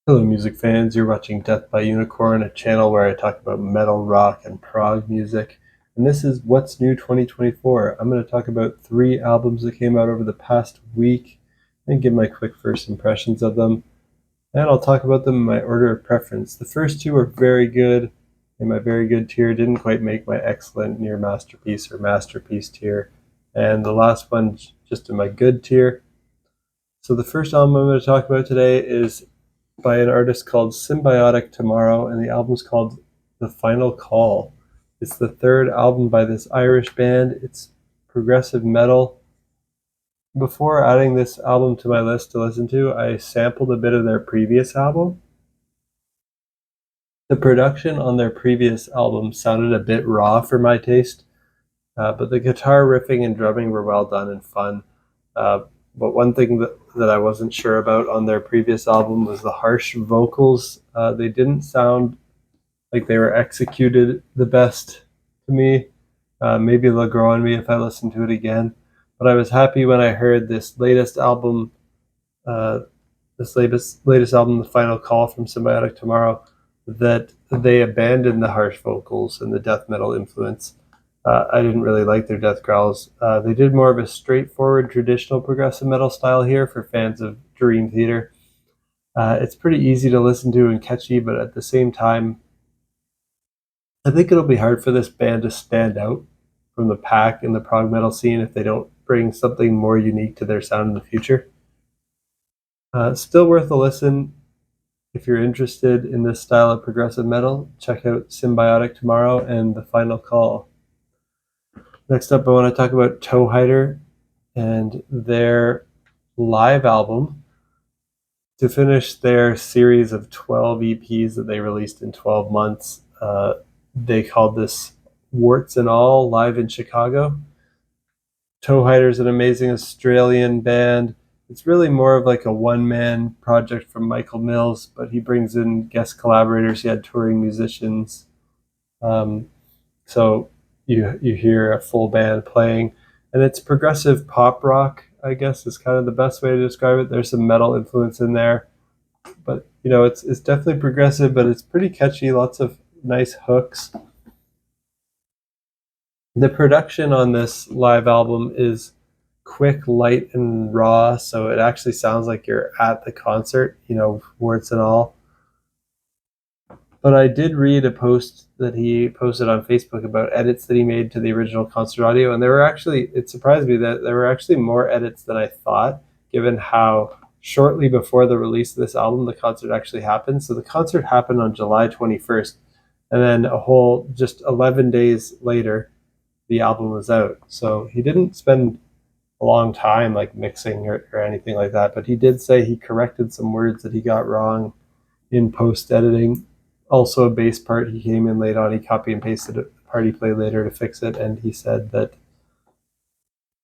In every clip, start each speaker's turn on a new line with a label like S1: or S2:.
S1: Hello, music fans. You're watching Death by Unicorn, a channel where I talk about metal, rock, and prog music. And this is What's New 2024. I'm going to talk about 3 albums that came out over the past week and give my quick first impressions of them. And I'll talk about them in my order of preference. The first 2 are very good in my very good tier, didn't quite make my excellent, near masterpiece, or masterpiece tier. And the last one just in my good tier. So the first album I'm going to talk about today is by an artist called Symbiotic Tomorrow, and the album's called The Final Call. It's the 3rd album by this Irish band. It's progressive metal. Before adding this album to my list to listen to, I sampled a bit of their previous album. The production on their previous album sounded a bit raw for my taste, but the guitar riffing and drumming were well done and fun. But one thing that I wasn't sure about on their previous album was the harsh vocals. They didn't sound like they were executed the best to me. Maybe they'll grow on me if I listen to it again. But I was happy when I heard this latest album, latest album, The Final Call from Symbiotic Tomorrow, that they abandoned the harsh vocals and the death metal influence. I didn't really like their death growls. They did more of a straightforward traditional progressive metal style here for fans of Dream Theater. It's pretty easy to listen to and catchy, but at the same time, I think it'll be hard for this band to stand out from the pack in the prog metal scene if they don't bring something more unique to their sound in the future. Still worth a listen. If you're interested in this style of progressive metal, check out Symbiotic Tomorrow and The Final Call. Next up, I want to talk about Toehider and their live album. To finish their series of 12 EPs that they released in 12 months, they called this Warts and All, live in Chicago. Toehider is an amazing Australian band. It's really more of like a one-man project from Michael Mills, but he brings in guest collaborators. He had touring musicians. So you hear a full band playing, and it's progressive pop rock, I guess is kind of the best way to describe it. There's some metal influence in there, but it's definitely progressive, but it's pretty catchy, lots of nice hooks. The production on this live album is quick, light, and raw, so it actually sounds like you're at the concert, words and all. But I did read a post that he posted on Facebook about edits that he made to the original concert audio, and it surprised me that there were actually more edits than I thought, given how shortly before the release of this album, the concert actually happened. So the concert happened on July 21st, and then a whole just 11 days later, the album was out. So he didn't spend a long time like mixing or anything like that, but he did say he corrected some words that he got wrong in post editing. Also, a bass part he came in late on, he copy and pasted a part he played later to fix it, and he said that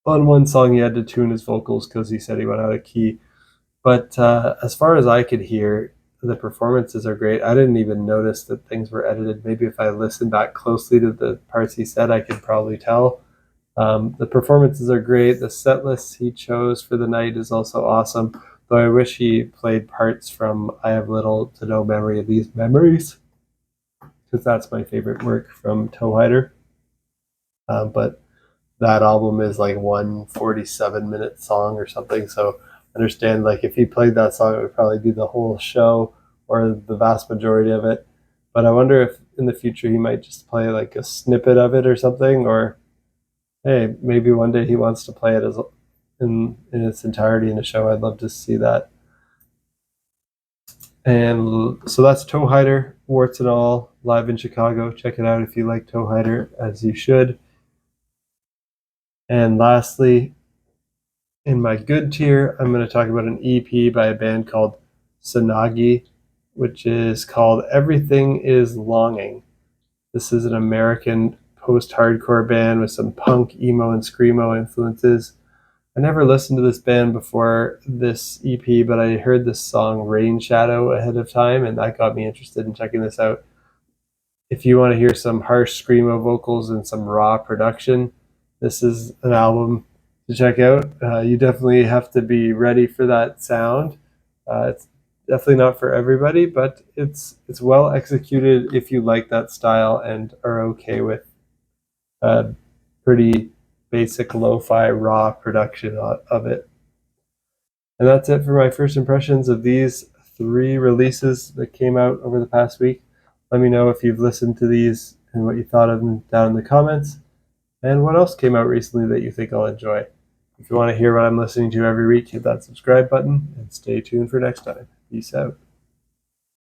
S1: on one song he had to tune his vocals because he said he went out of key. But as far as I could hear, the performances are great. I didn't even notice that things were edited. Maybe if I listened back closely to the parts he said, I could probably tell. The performances are great. The set list he chose for the night is also awesome, though I wish he played parts from I Have Little to No Memory of These Memories, because that's my favorite work from Toehider. But that album is like 1 47-minute song or something, so I understand like if he played that song, it would probably be the whole show or the vast majority of it. But I wonder if in the future he might just play like a snippet of it or something, or hey, maybe one day he wants to play it in its entirety in a show. I'd love to see that. And so that's Toehider, Warts and All, live in Chicago. Check it out if you like Toehider, as you should. And lastly, in my good tier, I'm going to talk about an EP by a band called Sonagi, which is called Everything is Longing. This is an American post-hardcore band with some punk, emo, and screamo influences. I never listened to this band before this EP, but I heard this song Rain Shadow ahead of time, and that got me interested in checking this out. If you want to hear some harsh screamo vocals and some raw production, this is an album to check out. You definitely have to be ready for that sound. It's Definitely not for everybody, but it's well executed if you like that style and are okay with pretty basic lo-fi raw production of it. And that's it for my first impressions of these 3 releases that came out over the past week. Let me know if you've listened to these and what you thought of them down in the comments, and what else came out recently that you think I'll enjoy. If you want to hear what I'm listening to every week, hit that subscribe button and stay tuned for next time. Peace out.